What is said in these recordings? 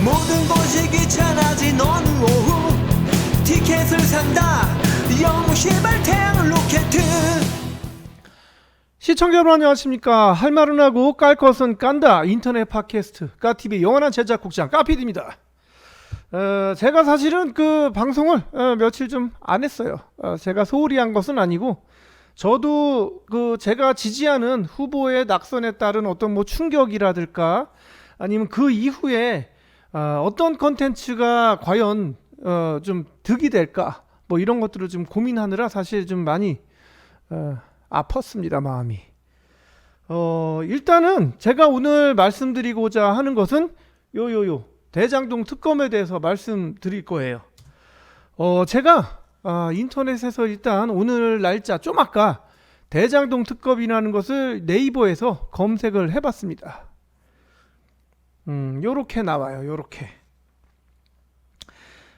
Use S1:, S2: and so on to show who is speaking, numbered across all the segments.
S1: 모든 것이 귀찮아진 어느 오후 티켓을 산다 영시발 태양 로켓.
S2: 시청자 여러분 안녕하십니까. 할 말은 하고 깔 것은 깐다 인터넷 팟캐스트 까TV 영원한 제작국장 까PD입니다. 제가 사실은 그 방송을 며칠 좀 안 했어요. 제가 소홀히 한 것은 아니고 저도 그 제가 지지하는 후보의 낙선에 따른 어떤 뭐 충격이라든가 아니면 그 이후에 어떤 컨텐츠가 과연 좀 득이 될까 뭐 이런 것들을 좀 고민하느라 사실 좀 많이 아팠습니다, 마음이. 일단은 제가 오늘 말씀드리고자 하는 것은 요 대장동 특검에 대해서 말씀드릴 거예요. 제가 인터넷에서 일단 오늘 날짜 좀 아까 대장동 특검이라는 것을 네이버에서 검색을 해봤습니다. 요렇게 나와요. 요렇게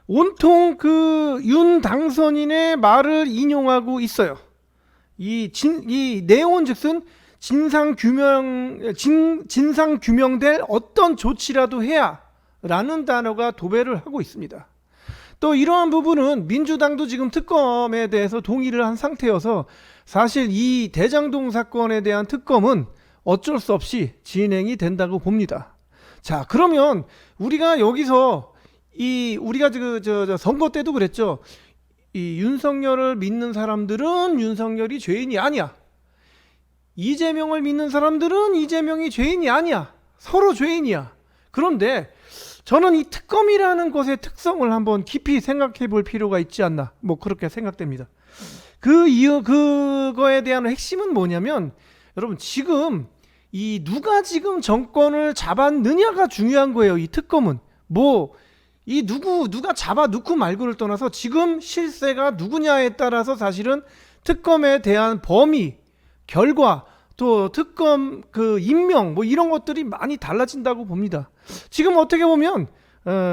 S2: 온통 그 윤 당선인의 말을 인용하고 있어요. 이 내용은즉슨 진상 규명될 어떤 조치라도 해야 라는 단어가 도배를 하고 있습니다. 또 이러한 부분은 민주당도 지금 특검에 대해서 동의를 한 상태여서 사실 이 대장동 사건에 대한 특검은 어쩔 수 없이 진행이 된다고 봅니다. 자, 그러면 우리가 여기서 우리가 선거 때도 그랬죠. 이 윤석열을 믿는 사람들은 윤석열이 죄인이 아니야. 이재명을 믿는 사람들은 이재명이 죄인이 아니야. 서로 죄인이야. 그런데 저는 이 특검이라는 것의 특성을 한번 깊이 생각해 볼 필요가 있지 않나, 뭐 그렇게 생각됩니다. 그거에 대한 핵심은 뭐냐면, 여러분 지금 누가 지금 정권을 잡았느냐가 중요한 거예요. 이 특검은 누가 잡아놓고 말고를 떠나서 지금 실세가 누구냐에 따라서 사실은 특검에 대한 범위, 결과, 또 특검 그 임명 뭐 이런 것들이 많이 달라진다고 봅니다. 지금 어떻게 보면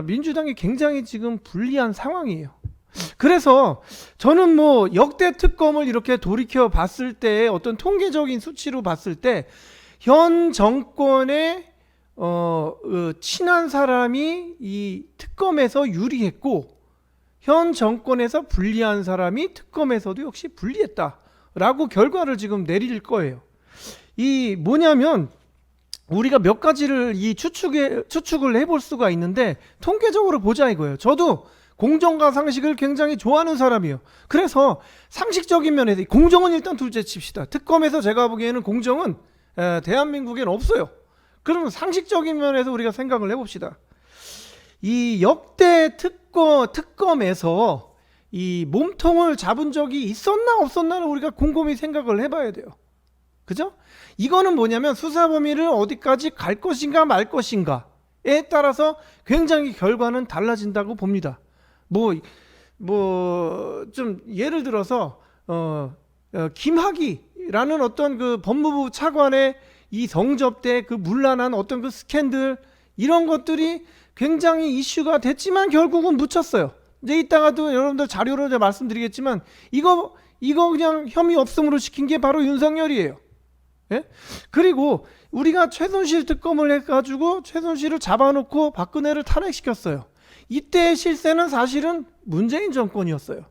S2: 민주당이 굉장히 지금 불리한 상황이에요. 그래서 저는 뭐 역대 특검을 이렇게 돌이켜 봤을 때 어떤 통계적인 수치로 봤을 때 현 정권의 친한 사람이 이 특검에서 유리했고 현 정권에서 불리한 사람이 특검에서도 역시 불리했다라고 결과를 지금 내릴 거예요. 뭐냐면 우리가 몇 가지를 추측을 해볼 수가 있는데 통계적으로 보자 이거예요. 저도 공정과 상식을 굉장히 좋아하는 사람이에요. 그래서 상식적인 면에서 공정은 일단 둘째 칩시다. 특검에서 제가 보기에는 공정은 대한민국에는 없어요. 그러면 상식적인 면에서 우리가 생각을 해봅시다. 이 역대 특검에서 이 몸통을 잡은 적이 있었나 없었나를 우리가 곰곰이 생각을 해봐야 돼요. 그죠? 이거는 뭐냐면 수사 범위를 어디까지 갈 것인가 말 것인가에 따라서 굉장히 결과는 달라진다고 봅니다. 좀 예를 들어서 김학의라는 어떤 그 법무부 차관의 이 성접대 그 문란한 어떤 그 스캔들 이런 것들이 굉장히 이슈가 됐지만 결국은 묻혔어요. 이제 이따가도 여러분들 자료로 제가 말씀드리겠지만 이거 그냥 혐의 없음으로 시킨 게 바로 윤석열이에요. 예? 그리고 우리가 최순실 특검을 해가지고 최순실을 잡아놓고 박근혜를 탄핵시켰어요. 이때의 실세는 사실은 문재인 정권이었어요.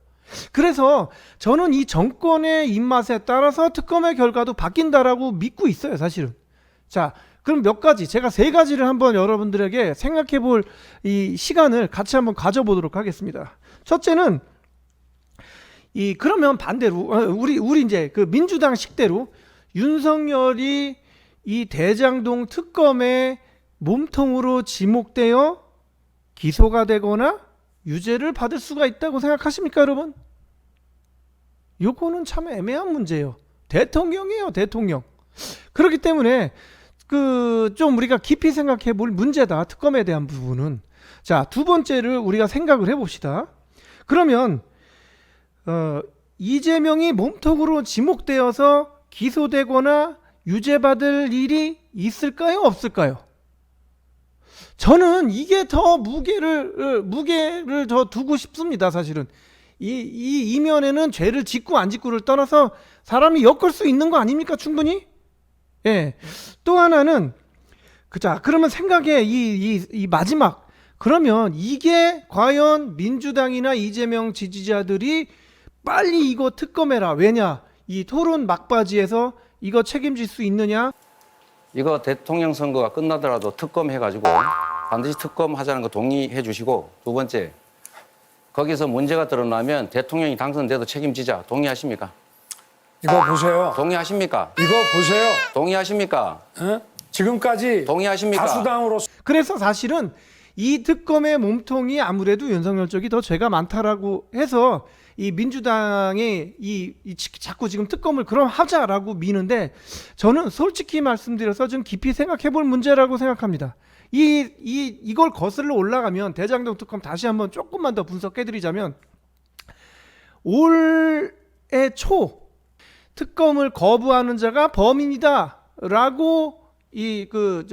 S2: 그래서 저는 이 정권의 입맛에 따라서 특검의 결과도 바뀐다라고 믿고 있어요, 사실은. 자, 그럼 몇 가지, 제가 세 가지를 한번 여러분들에게 생각해 볼 이 시간을 같이 한번 가져보도록 하겠습니다. 첫째는 그러면 반대로 우리 이제 그 민주당 식대로 윤석열이 이 대장동 특검의 몸통으로 지목되어 기소가 되거나 유죄를 받을 수가 있다고 생각하십니까, 여러분? 요거는 참 애매한 문제예요. 대통령이에요, 대통령. 그렇기 때문에 좀 우리가 깊이 생각해 볼 문제다, 특검에 대한 부분은. 자, 두 번째를 우리가 생각을 해봅시다. 그러면 이재명이 몸통으로 지목되어서 기소되거나 유죄받을 일이 있을까요, 없을까요? 저는 이게 더 무게를 더 두고 싶습니다. 사실은 이 이면에는 죄를 짓고 안 짓고를 떠나서 사람이 엮을 수 있는 거 아닙니까? 충분히. 예. 또 하나는 자, 그러면 생각에 이 마지막 그러면 이게 과연 민주당이나 이재명 지지자들이 빨리 이거 특검해라. 왜냐? 이 토론 막바지에서 이거 책임질 수 있느냐?
S3: 이거 대통령 선거가 끝나더라도 특검해가지고 반드시 특검하자는 거 동의해 주시고, 두 번째, 거기서 문제가 드러나면 대통령이 당선돼도 책임지자. 동의하십니까?
S4: 이거 보세요.
S3: 동의하십니까?
S4: 이거 보세요.
S3: 동의하십니까?
S4: 어? 지금까지
S3: 동의하십니까?
S4: 다수당으로
S2: 그래서 사실은 이 특검의 몸통이 아무래도 윤석열 쪽이 더 죄가 많다라고 해서 이 민주당의 자꾸 지금 특검을 그럼 하자라고 미는데, 저는 솔직히 말씀드려서 좀 깊이 생각해 볼 문제라고 생각합니다. 이걸 거슬러 올라가면 대장동 특검 다시 한번 조금만 더 분석해 드리자면, 올해 초 특검을 거부하는 자가 범인이다라고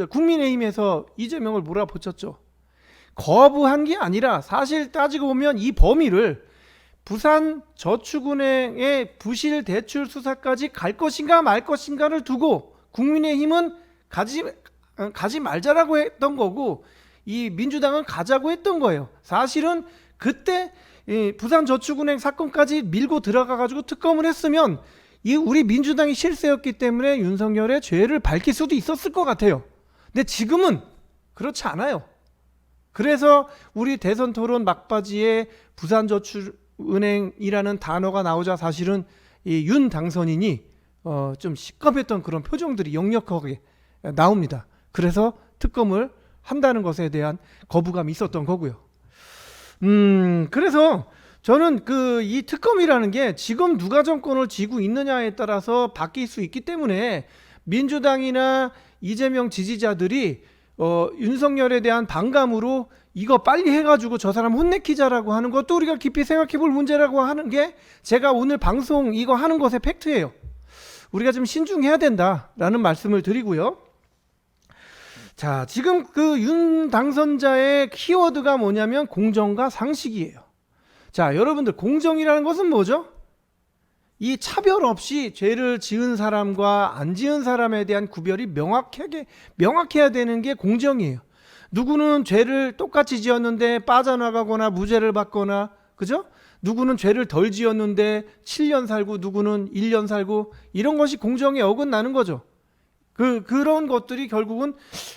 S2: 국민의힘에서 이재명을 몰아붙였죠. 거부한 게 아니라 사실 따지고 보면 이 범위를 부산저축은행의 부실 대출 수사까지 갈 것인가 말 것인가를 두고 국민의힘은 가지 말자라고 했던 거고, 이 민주당은 가자고 했던 거예요. 사실은 그때 이 부산저축은행 사건까지 밀고 들어가 가지고 특검을 했으면 이 우리 민주당이 실세였기 때문에 윤석열의 죄를 밝힐 수도 있었을 것 같아요. 근데 지금은 그렇지 않아요. 그래서 우리 대선 토론 막바지에 부산저축은행이라는 단어가 나오자 사실은 이 윤 당선인이 좀 시겁했던 그런 표정들이 역력하게 나옵니다. 그래서 특검을 한다는 것에 대한 거부감이 있었던 거고요. 그래서 저는 이 특검이라는 게 지금 누가 정권을 쥐고 있느냐에 따라서 바뀔 수 있기 때문에 민주당이나 이재명 지지자들이 윤석열에 대한 반감으로 이거 빨리 해가지고 저 사람 혼내키자라고 하는 것도 우리가 깊이 생각해 볼 문제라고 하는 게 제가 오늘 방송 이거 하는 것의 팩트예요. 우리가 좀 신중해야 된다라는 말씀을 드리고요. 자, 지금 윤 당선자의 키워드가 뭐냐면 공정과 상식이에요. 자, 여러분들, 공정이라는 것은 뭐죠? 이 차별 없이 죄를 지은 사람과 안 지은 사람에 대한 구별이 명확해야 되는 게 공정이에요. 누구는 죄를 똑같이 지었는데 빠져나가거나 무죄를 받거나, 그죠? 누구는 죄를 덜 지었는데 7년 살고 누구는 1년 살고, 이런 것이 공정에 어긋나는 거죠. 그런 것들이 결국은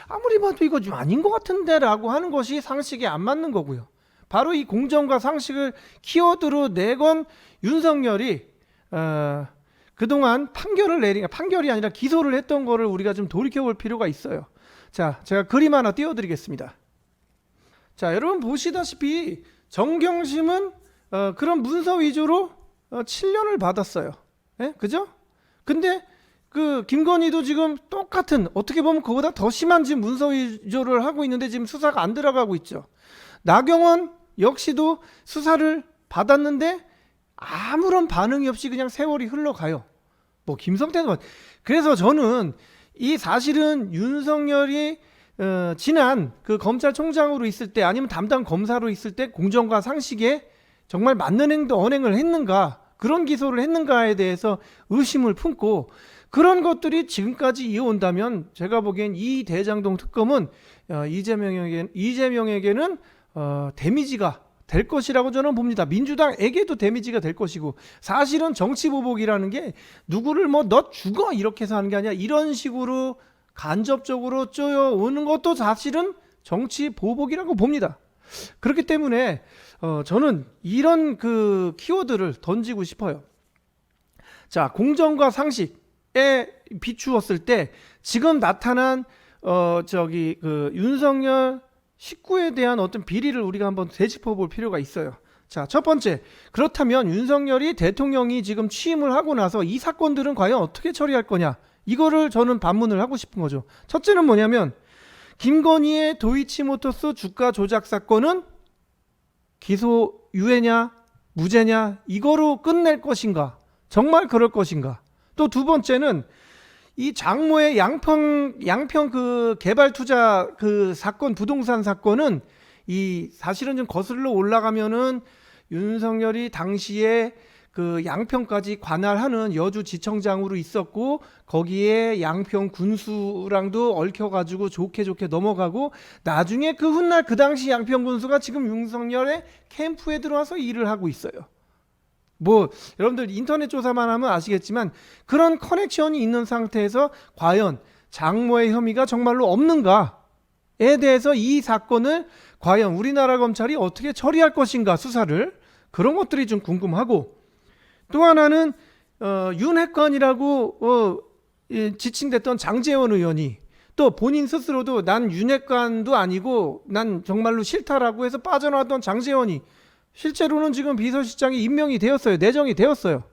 S2: 아무리 봐도 이거 좀 아닌 것 같은데 라고 하는 것이 상식에 안 맞는 거고요. 바로 이 공정과 상식을 키워드로 내건 윤석열이 그동안 판결이 아니라 기소를 했던 거를 우리가 좀 돌이켜볼 필요가 있어요. 자, 제가 그림 하나 띄워드리겠습니다. 자, 여러분 보시다시피 정경심은 그런 문서 위조로 7년을 받았어요. 예? 그죠? 근데 김건희도 지금 똑같은, 어떻게 보면 그보다 더 심한 지금 문서 위조를 하고 있는데 지금 수사가 안 들어가고 있죠. 나경원 역시도 수사를 받았는데 아무런 반응이 없이 그냥 세월이 흘러가요. 뭐 김성태도. 그래서 저는 이 사실은 윤석열이 지난 검찰총장으로 있을 때 아니면 담당 검사로 있을 때 공정과 상식에 정말 맞는 언행을 했는가, 그런 기소를 했는가에 대해서 의심을 품고, 그런 것들이 지금까지 이어온다면 제가 보기엔 이 대장동 특검은 이재명에게는 데미지가 될 것이라고 저는 봅니다. 민주당에게도 데미지가 될 것이고, 사실은 정치 보복이라는 게 누구를 너 죽어 이렇게 해서 하는 게 아니라 이런 식으로 간접적으로 쪼여오는 것도 사실은 정치 보복이라고 봅니다. 그렇기 때문에 저는 이런 키워드를 던지고 싶어요. 자, 공정과 상식에 비추었을 때 지금 나타난 윤석열 식구에 대한 어떤 비리를 우리가 한번 되짚어 볼 필요가 있어요. 자, 첫 번째, 그렇다면 윤석열이 대통령이 지금 취임을 하고 나서 이 사건들은 과연 어떻게 처리할 거냐, 이거를 저는 반문을 하고 싶은 거죠. 첫째는 뭐냐면, 김건희의 도이치모터스 주가 조작 사건은 기소 유예냐 무죄냐 이거로 끝낼 것인가, 정말 그럴 것인가. 또 두 번째는 이 장모의 양평 개발 투자 사건, 부동산 사건은 이 사실은 좀 거슬러 올라가면은 윤석열이 당시에 그 양평까지 관할하는 여주지청장으로 있었고 거기에 양평 군수랑도 얽혀가지고 좋게 넘어가고 나중에 그 훗날 그 당시 양평 군수가 지금 윤석열의 캠프에 들어와서 일을 하고 있어요. 뭐 여러분들 인터넷 조사만 하면 아시겠지만 그런 커넥션이 있는 상태에서 과연 장모의 혐의가 정말로 없는가에 대해서 이 사건을 과연 우리나라 검찰이 어떻게 처리할 것인가 수사를 그런 것들이 좀 궁금하고 또 하나는 윤핵관이라고 지칭됐던 장제원 의원이 또 본인 스스로도 난 윤핵관도 아니고 난 정말로 싫다라고 해서 빠져나왔던 장제원이 실제로는 지금 비서실장이 임명이 되었어요. 내정이 되었어요.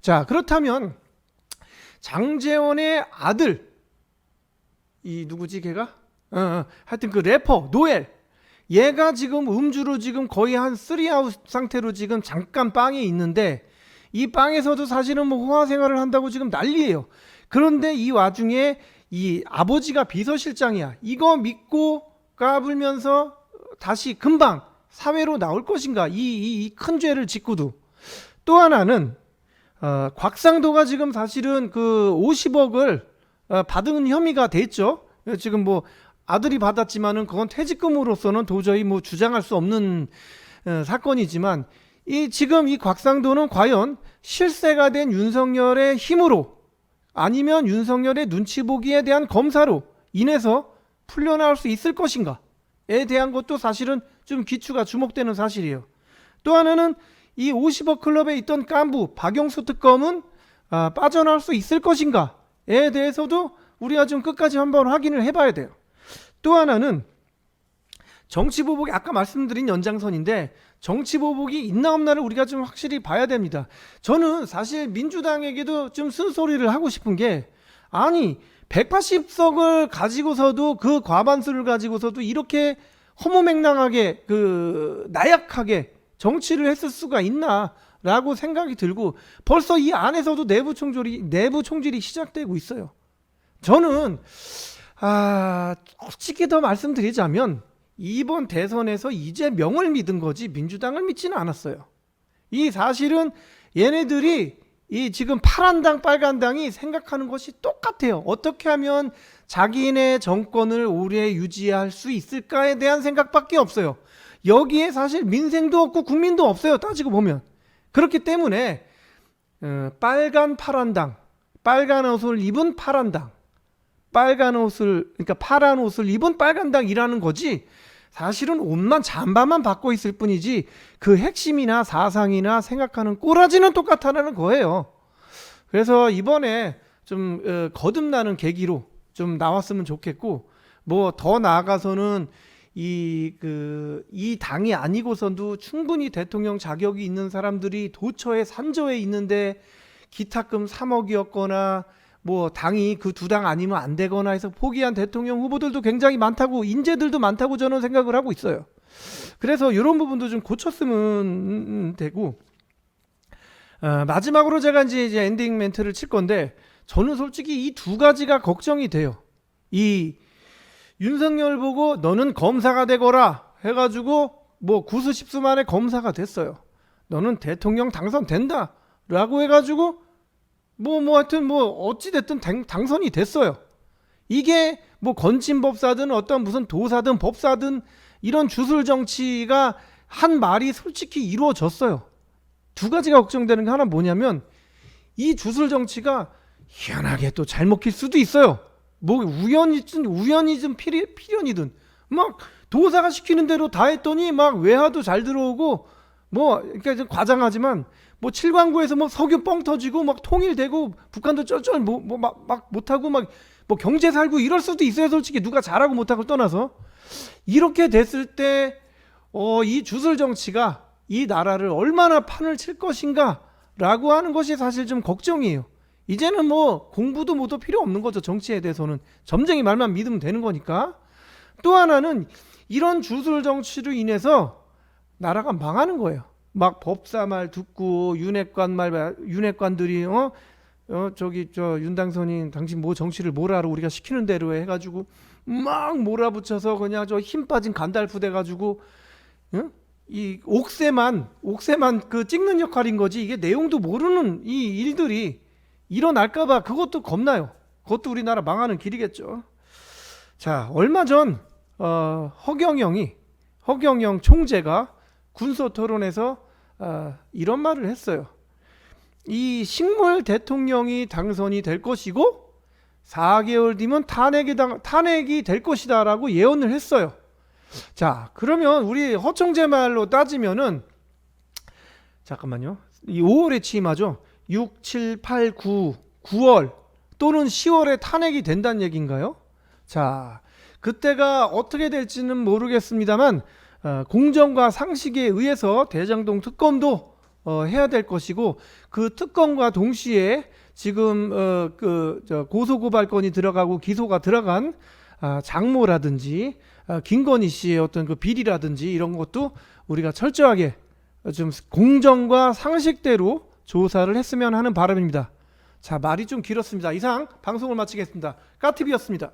S2: 자, 그렇다면 장제원의 아들 이 누구지 걔가? 하여튼 그 래퍼 노엘 얘가 지금 음주로 지금 거의 한 3아웃 상태로 지금 잠깐 빵에 있는데 이 빵에서도 사실은 뭐 호화 생활을 한다고 지금 난리예요. 그런데 이 와중에 이 아버지가 비서실장이야. 이거 믿고 까불면서 다시 금방 사회로 나올 것인가? 이 큰 죄를 짓고도 또 하나는 곽상도가 지금 사실은 그 50억을 받은 혐의가 됐죠. 지금 뭐 아들이 받았지만은 그건 퇴직금으로서는 도저히 뭐 주장할 수 없는 사건이지만 지금 이 곽상도는 과연 실세가 된 윤석열의 힘으로 아니면 윤석열의 눈치 보기에 대한 검사로 인해서 풀려나올 수 있을 것인가에 대한 것도 사실은 좀 귀추가 주목되는 사실이에요. 또 하나는 이 50억 클럽에 있던幹部 박영수 특검은 빠져나올 수 있을 것인가에 대해서도 우리가 좀 끝까지 한번 확인을 해봐야 돼요. 또 하나는 정치보복이 아까 말씀드린 연장선인데 정치보복이 있나 없나를 우리가 좀 확실히 봐야 됩니다. 저는 사실 민주당에게도 좀 쓴소리를 하고 싶은 게 아니 180석을 가지고서도 그 과반수를 가지고서도 이렇게 허무맹랑하게 나약하게 정치를 했을 수가 있나라고 생각이 들고 벌써 이 안에서도 내부 총질이 시작되고 있어요. 저는 솔직히 더 말씀드리자면 이번 대선에서 이재명을 믿은 거지 민주당을 믿지는 않았어요. 이 사실은 얘네들이 이 지금 파란당 빨간당이 생각하는 것이 똑같아요. 어떻게 하면 자기네 정권을 오래 유지할 수 있을까에 대한 생각밖에 없어요. 여기에 사실 민생도 없고 국민도 없어요. 따지고 보면. 그렇기 때문에 빨간 파란당, 빨간 옷을 입은 파란당, 그러니까 파란 옷을 입은 빨간당이라는 거지 사실은 옷만 잠바만 바꿔 있을 뿐이지 그 핵심이나 사상이나 생각하는 꼬라지는 똑같다는 거예요. 그래서 이번에 좀 거듭나는 계기로 좀 나왔으면 좋겠고 뭐 더 나아가서는 이 당이 아니고서도 충분히 대통령 자격이 있는 사람들이 도처에 산저에 있는데 기탁금 3억이었거나 뭐 당이 그 두 당 아니면 안 되거나 해서 포기한 대통령 후보들도 굉장히 많다고 인재들도 많다고 저는 생각을 하고 있어요. 그래서 이런 부분도 좀 고쳤으면 되고 마지막으로 제가 이제 엔딩 멘트를 칠 건데 저는 솔직히 이 두 가지가 걱정이 돼요. 이 윤석열 보고 너는 검사가 되거라 해가지고 뭐 구수십수 만에 검사가 됐어요. 너는 대통령 당선된다 라고 해가지고 하여튼 어찌됐든 당선이 됐어요. 이게 뭐 건진법사든 어떤 무슨 도사든 법사든 이런 주술 정치가 한 말이 솔직히 이루어졌어요. 두 가지가 걱정되는 게 하나 뭐냐면 이 주술 정치가 희한하게 또 잘 먹힐 수도 있어요. 뭐 우연이든 필연이든 막 도사가 시키는 대로 다 했더니 막 외화도 잘 들어오고 그러니까 좀 과장하지만 뭐 칠광구에서 뭐 석유 뻥 터지고 막 통일되고 북한도 쩔쩔 막 못하고 막 뭐 경제 살고 이럴 수도 있어요. 솔직히 누가 잘하고 못하고 떠나서 이렇게 됐을 때 이 주술 정치가 이 나라를 얼마나 판을 칠 것인가라고 하는 것이 사실 좀 걱정이에요. 이제는 뭐 공부도 뭐도 필요 없는 거죠. 정치에 대해서는 점쟁이 말만 믿으면 되는 거니까. 또 하나는 이런 주술 정치로 인해서 나라가 망하는 거예요. 막 법사 말 듣고 윤핵관들이 윤당선인 당신 뭐 정치를 뭐라로 우리가 시키는 대로 해가지고 막 몰아붙여서 그냥 저 힘 빠진 간달프 돼가지고 이 옥새만 그 찍는 역할인 거지 이게 내용도 모르는 이 일들이 일어날까봐 그것도 겁나요. 그것도 우리나라 망하는 길이겠죠. 자, 얼마 전 허경영 총재가 군소 토론에서 이런 말을 했어요. 이 식물 대통령이 당선이 될 것이고 4개월 뒤면 탄핵이 될 것이다라고 예언을 했어요. 자, 그러면 우리 허 총재 말로 따지면은 잠깐만요. 이 5월에 취임하죠. 6, 7, 8, 9월 또는 10월에 탄핵이 된다는 얘기인가요? 자, 그때가 어떻게 될지는 모르겠습니다만 공정과 상식에 의해서 대장동 특검도 해야 될 것이고 그 특검과 동시에 지금 고소고발건이 들어가고 기소가 들어간 장모라든지 김건희 씨의 어떤 그 비리라든지 이런 것도 우리가 철저하게 좀 공정과 상식대로 조사를 했으면 하는 바람입니다. 자, 말이 좀 길었습니다. 이상 방송을 마치겠습니다. 까TV였습니다.